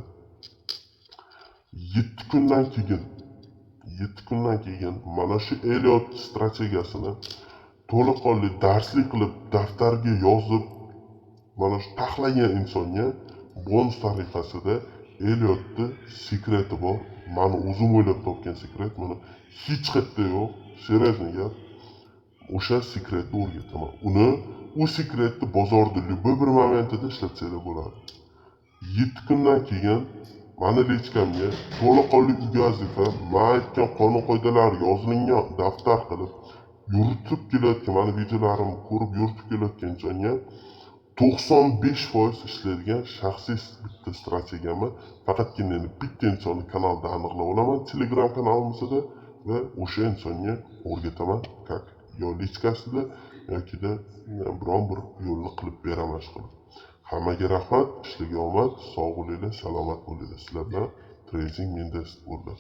7 kundan keyin mana shu Elliot strategiyasini to'laqonli darslik qilib daftarga yozib, mana shu taxlagan insonga bonus tariqasida Elliotni sekreti bor. Meni o'zim o'ylab topgan sekret, mana hech qayerda yo'q. Seriyozniy gap. O'sha sekretni o'rgataman. U sekretni bozorda любой bir momentida ishlatsanglar bo'ladi. 7 kundan keyin mani lichkamga to'laqonli uyga vazifa, men aytgan qonun qoidalar yozilgan daftar qilib yuritib kelayotgan, mani videolarimni ko'rib yuritib kelayotgan insonga 95% ishlaydigan shaxsiy bitta strategiyamni faqatgina bitta insonni kanalda aniqlab olaman, Telegram kanalimizda va o'sha insonga o'rgataman, как yo lichkasida yoki biron bir yo'lni qilib beraman qilib. Hammaga rahmat, ishlaga omad, sog' bo'linglar, salomat bo'linglar. Sizlar bilan Trading Mindest bo'ldi.